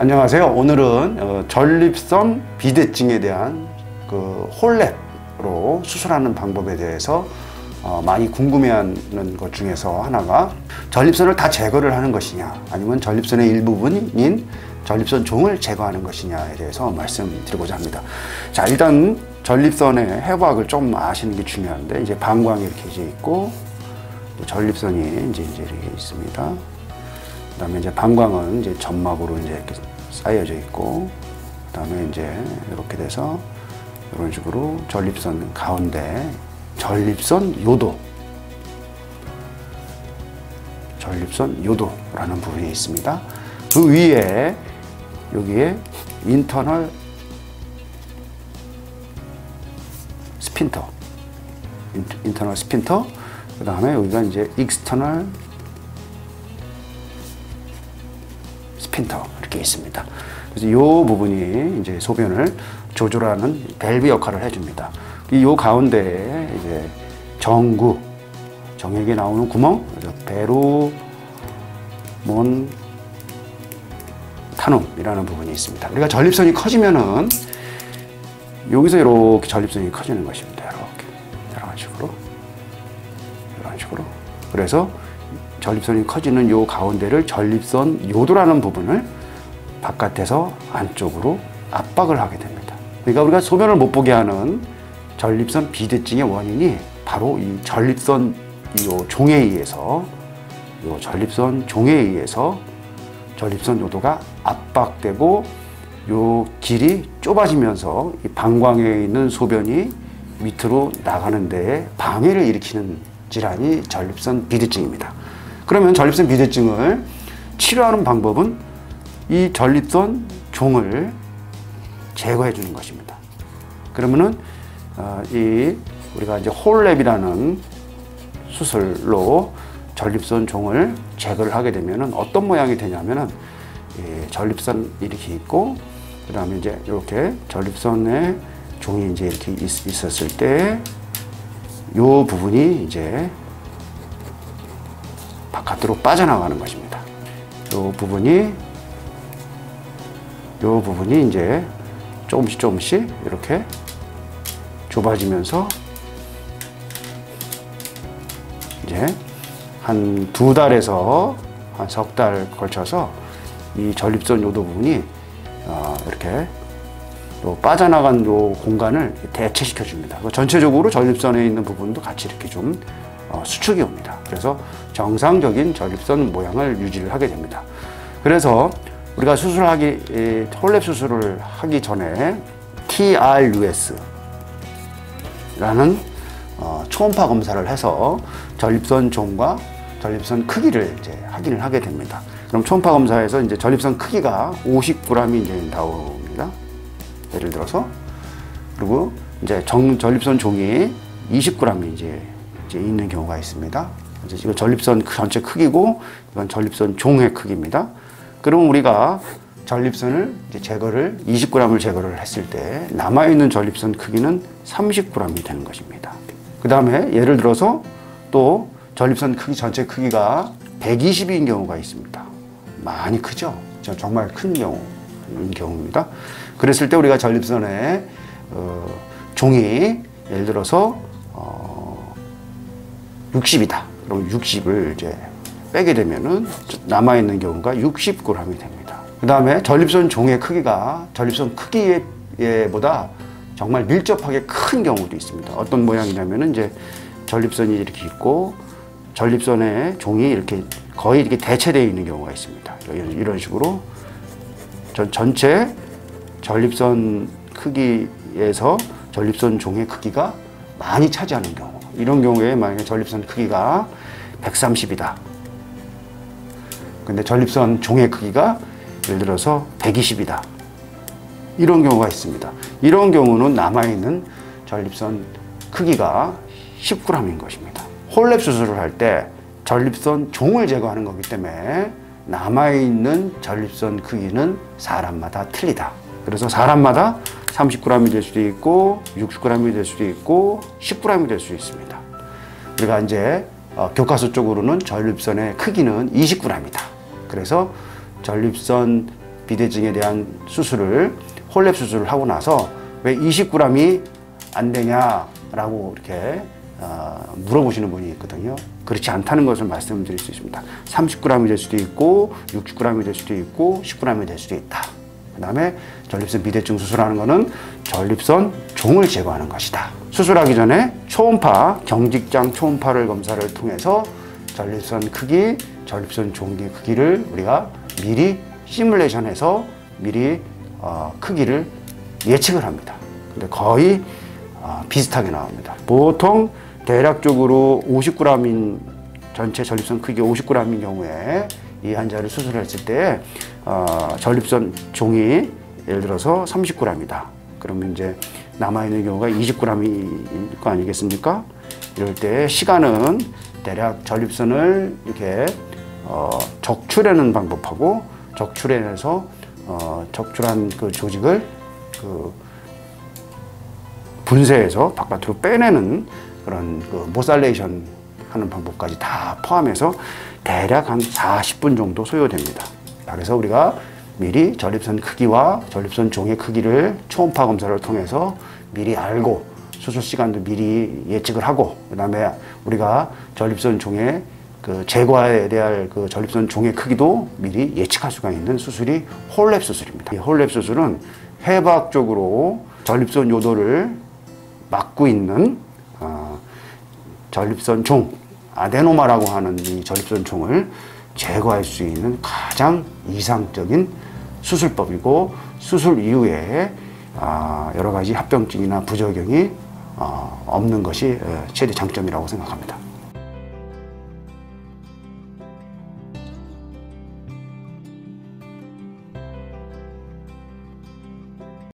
안녕하세요. 오늘은 전립선 비대증에 대한 홀랩으로 수술하는 방법에 대해서 많이 궁금해하는 것 중에서 하나가 전립선을 다 제거를 하는 것이냐, 아니면 전립선의 일부분인 전립선 종을 제거하는 것이냐에 대해서 말씀드리고자 합니다. 자, 일단 전립선의 해부학을 좀 아시는 게 중요한데, 이제 방광이 이렇게 이제 있고, 전립선이 이제 이렇게 있습니다. 그다음에 이제 방광은 이제 점막으로 이제 이렇게 쌓여져 있고, 그다음에 이제 이렇게 돼서 이런 식으로 전립선 가운데 전립선 요도라는 부분이 있습니다. 그 위에 여기에 인터널 스핀터, 그 다음에 여기가 이제 익스터널 스핀터 이렇게 있습니다. 그래서 이 부분이 이제 소변을 조절하는 밸브 역할을 해줍니다. 이 가운데에 이제 정액이 나오는 구멍, 베로몬 탄움이라는 부분이 있습니다. 우리가 전립선이 커지면은 여기서 이렇게 전립선이 커지는 것입니다. 이런 식으로. 그래서 전립선이 커지는 요 가운데를 전립선 요도라는 부분을 바깥에서 안쪽으로 압박을 하게 됩니다. 그러니까 우리가 소변을 못 보게 하는 전립선 비대증의 원인이 바로 이 전립선 종에 의해서, 전립선 요도가 압박되고 요 길이 좁아지면서 이 방광에 있는 소변이 밑으로 나가는 데에 방해를 일으키는 질환이 전립선 비대증입니다. 그러면 전립선 비대증을 치료하는 방법은 이 전립선 종을 제거해 주는 것입니다. 그러면은 우리가 이제 홀랩이라는 수술로 전립선 종을 제거를 하게 되면은 어떤 모양이 되냐면은 전립선 이렇게 있고, 그 다음에 이제 이렇게 전립선에 종이 이제 이렇게 있었을 때 요 부분이 이제 바깥으로 빠져나가는 것입니다. 요 부분이 이제 조금씩 이렇게 좁아지면서 이제 한 2달에서 한 석 달 걸쳐서 이 전립선 요도 부분이 이렇게 또 빠져나간 요 공간을 대체시켜 줍니다. 전체적으로 전립선에 있는 부분도 같이 이렇게 좀 수축이 옵니다. 그래서 정상적인 전립선 모양을 유지를 하게 됩니다. 그래서 우리가 홀랩 수술을 하기 전에 TRUS라는 초음파 검사를 해서 전립선 종과 전립선 크기를 이제 확인을 하게 됩니다. 그럼 초음파 검사에서 이제 전립선 크기가 50g이 이제 나옵니다. 예를 들어서. 그리고 이제 전립선 종이 20g이 이제 있는 경우가 있습니다. 이거 전립선 전체 크기고, 이건 전립선 종의 크기입니다. 그럼 우리가 전립선을 이제 20g을 제거를 했을 때 남아있는 전립선 크기는 30g이 되는 것입니다. 그 다음에 예를 들어서 또 전립선 크기, 전체 크기가 120인 경우가 있습니다. 많이 크죠? 정말 큰 경우입니다. 그랬을 때 우리가 전립선에 종이 예를 들어서 60이다. 그럼 60을 이제 빼게 되면은 남아있는 경우가 60g이 됩니다. 그 다음에 전립선 종의 크기가 전립선 크기보다 정말 밀접하게 큰 경우도 있습니다. 어떤 모양이냐면은 이제 전립선이 이렇게 있고, 전립선에 종이 이렇게 거의 이렇게 대체되어 있는 경우가 있습니다. 이런 식으로 전체 전립선 크기에서 전립선 종의 크기가 많이 차지하는 경우, 이런 경우에 만약에 전립선 크기가 130이다. 근데 전립선 종의 크기가 예를 들어서 120이다. 이런 경우가 있습니다. 이런 경우는 남아있는 전립선 크기가 10g인 것입니다. 홀랩 수술을 할 때 전립선 종을 제거하는 거기 때문에 남아있는 전립선 크기는 사람마다 틀리다. 그래서 사람마다 30g이 될 수도 있고, 60g이 될 수도 있고, 10g이 될 수 있습니다. 우리가 이제 교과서 쪽으로는 전립선의 크기는 20g이다. 그래서 전립선 비대증에 대한 수술을 홀랩 수술을 하고 나서 왜 20g이 안 되냐라고 이렇게 물어보시는 분이 있거든요. 그렇지 않다는 것을 말씀드릴 수 있습니다. 30g이 될 수도 있고 60g이 될 수도 있고 10g이 될 수도 있다. 그 다음에 전립선 비대증 수술하는 것은 전립선 종을 제거하는 것이다. 수술하기 전에 초음파, 경직장 초음파를 검사를 통해서 전립선 크기, 전립선 종기 크기를 우리가 미리 시뮬레이션해서 미리 크기를 예측을 합니다. 근데 거의 비슷하게 나옵니다. 보통 대략적으로 50g인 전체 전립선 크기 50g인 경우에 이 환자를 수술했을 때 전립선 종이 예를 들어서 30g이다. 그러면 이제 남아있는 경우가 20g일 거 아니겠습니까? 이럴 때 시간은 대략 전립선을 이렇게 적출하는 방법하고 적출해내서 적출한 그 조직을 분쇄해서 바깥으로 빼내는 그런 모살레이션 하는 방법까지 다 포함해서 대략 한 40분 정도 소요됩니다. 그래서 우리가 미리 전립선 크기와 전립선 종의 크기를 초음파 검사를 통해서 미리 알고 수술 시간도 미리 예측을 하고 그 다음에 우리가 전립선 종의 제거해야 될 전립선 종의 크기도 미리 예측할 수가 있는 수술이 홀랩 수술입니다. 이 홀랩 수술은 해부학적으로 전립선 요도를 막고 있는 전립선 종, 아데노마라고 하는 이 전립선 종을 제거할 수 있는 가장 이상적인 수술법이고 수술 이후에 여러 가지 합병증이나 부작용이 없는 것이 최대 장점이라고 생각합니다.